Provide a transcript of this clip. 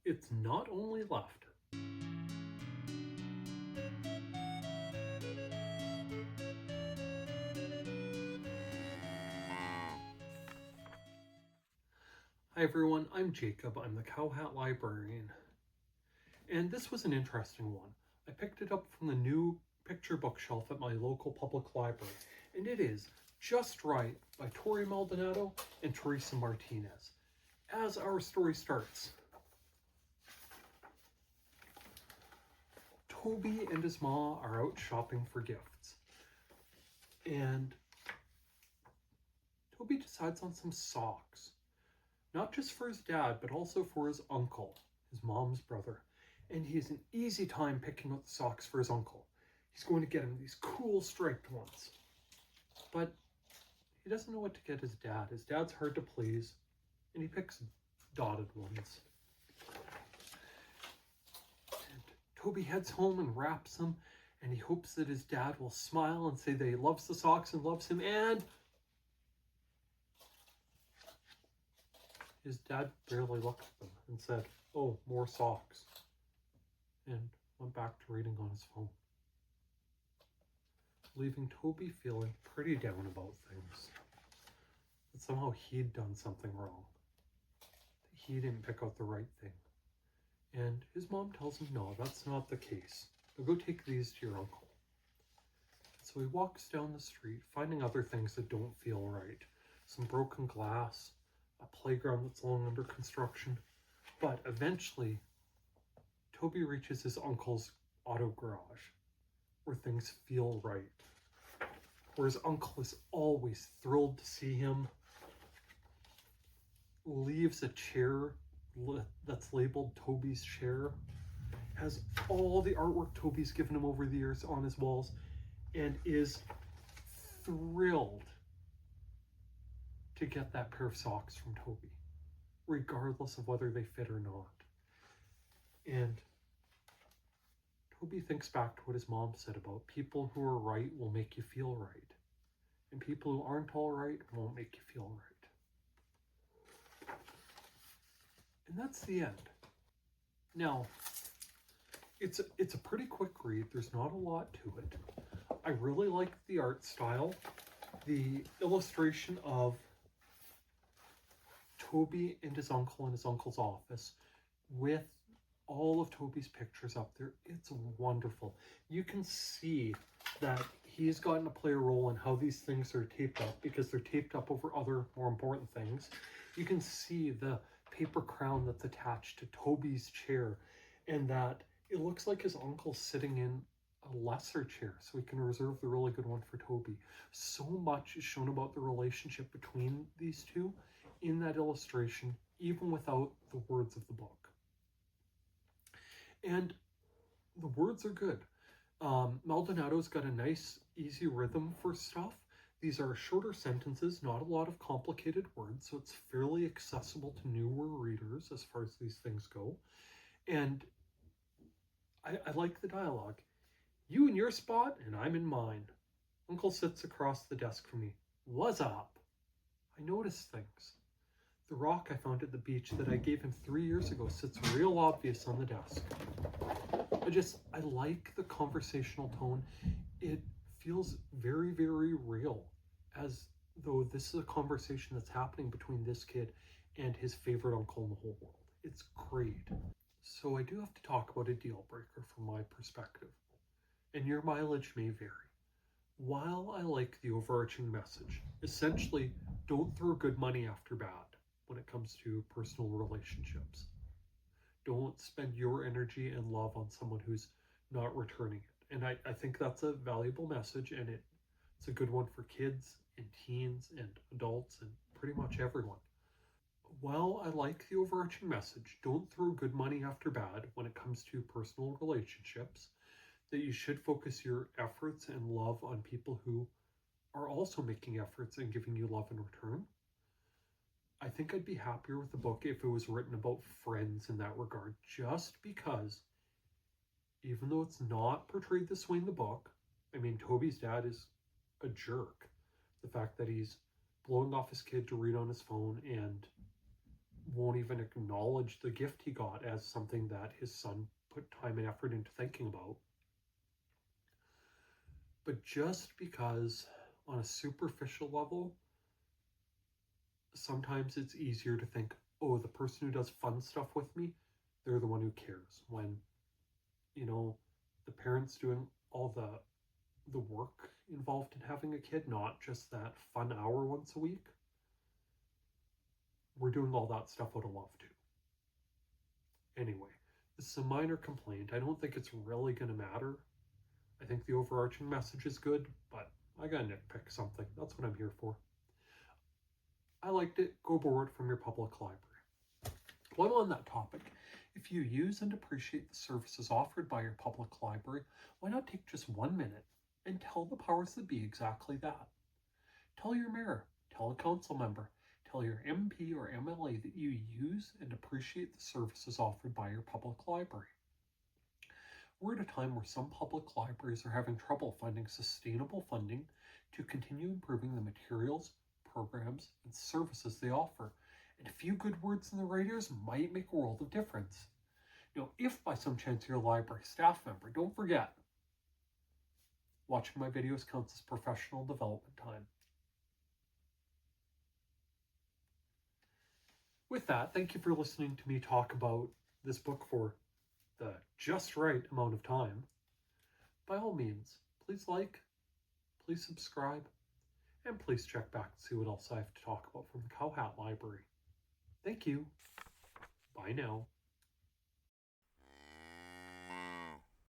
It's Not Only Left. Hi everyone, I'm Jacob. I'm the CowHatLibrarian. And this was an interesting one. I picked it up from the new picture bookshelf at my local public library, and it is Just Right by Torrey Maldonado and Teresa Martinez. As our story starts, Toby and his ma are out shopping for gifts. And Toby decides on some socks. Not just for his dad, but also for his uncle, his mom's brother. And he has an easy time picking out the socks for his uncle. He's going to get him these cool striped ones. But he doesn't know what to get his dad. His dad's hard to please, and he picks dotted ones. And Toby heads home and wraps them, and he hopes that his dad will smile and say that he loves the socks and loves him, and his dad barely looked at them and said, "Oh, more socks," and went back to reading on his phone, leaving Toby feeling pretty down about things. That somehow he'd done something wrong. That he didn't pick out the right thing. And his mom tells him, no, that's not the case. But go take these to your uncle. So he walks down the street, finding other things that don't feel right. Some broken glass, a playground that's long under construction. But eventually, Toby reaches his uncle's auto garage, where things feel right. Where his uncle is always thrilled to see him. Leaves a chair that's labeled Toby's chair. Has all the artwork Toby's given him over the years on his walls. And is thrilled to get that pair of socks from Toby, regardless of whether they fit or not. And Toby thinks back to what his mom said about people who are right will make you feel right. And people who aren't all right won't make you feel right. And that's the end. Now, it's a pretty quick read. There's not a lot to it. I really like the art style. The illustration of Toby and his uncle in his uncle's office with all of Toby's pictures up there. It's wonderful. You can see that he's gotten to play a role in how these things are taped up because they're taped up over other more important things. You can see the paper crown that's attached to Toby's chair, and that it looks like his uncle's sitting in a lesser chair, so he can reserve the really good one for Toby. So much is shown about the relationship between these two in that illustration, even without the words of the book. And the words are good. Maldonado's got a nice, easy rhythm for stuff. These are shorter sentences, not a lot of complicated words, so it's fairly accessible to newer readers as far as these things go. And I like the dialogue. You in your spot, and I'm in mine. Uncle sits across the desk from me. What's up? I notice things. The rock I found at the beach that I gave him 3 years ago sits real obvious on the desk. I like the conversational tone. It feels very, very real, as though this is a conversation that's happening between this kid and his favorite uncle in the whole world. It's great. So I do have to talk about a deal breaker from my perspective, and your mileage may vary. While I like the overarching message, essentially, don't throw good money after bad when it comes to personal relationships. Don't spend your energy and love on someone who's not returning it. And I think that's a valuable message, and it's a good one for kids and teens and adults and pretty much everyone. While I like the overarching message, don't throw good money after bad when it comes to personal relationships, that you should focus your efforts and love on people who are also making efforts and giving you love in return. I think I'd be happier with the book if it was written about friends in that regard, just because even though it's not portrayed this way in the book, I mean, Toby's dad is a jerk. The fact that he's blowing off his kid to read on his phone and won't even acknowledge the gift he got as something that his son put time and effort into thinking about. But just because on a superficial level, sometimes it's easier to think, oh, the person who does fun stuff with me, they're the one who cares. When, the parents doing all the work involved in having a kid, not just that fun hour once a week. We're doing all that stuff out of love too. Anyway, this is a minor complaint. I don't think it's really going to matter. I think the overarching message is good, but I gotta nitpick something. That's what I'm here for. I liked it. Go borrow it from your public library. While on that topic, if you use and appreciate the services offered by your public library, why not take just 1 minute and tell the powers that be exactly that? Tell your mayor, tell a council member, tell your MP or MLA that you use and appreciate the services offered by your public library. We're at a time where some public libraries are having trouble finding sustainable funding to continue improving the materials, programs, and services they offer, and a few good words in the right ears might make a world of difference. If by some chance you're a library staff member, don't forget, watching my videos counts as professional development time. With that, thank you for listening to me talk about this book for the just right amount of time. By all means, please like, please subscribe, and please check back to see what else I have to talk about from the CowHat Library. Thank you. Bye now.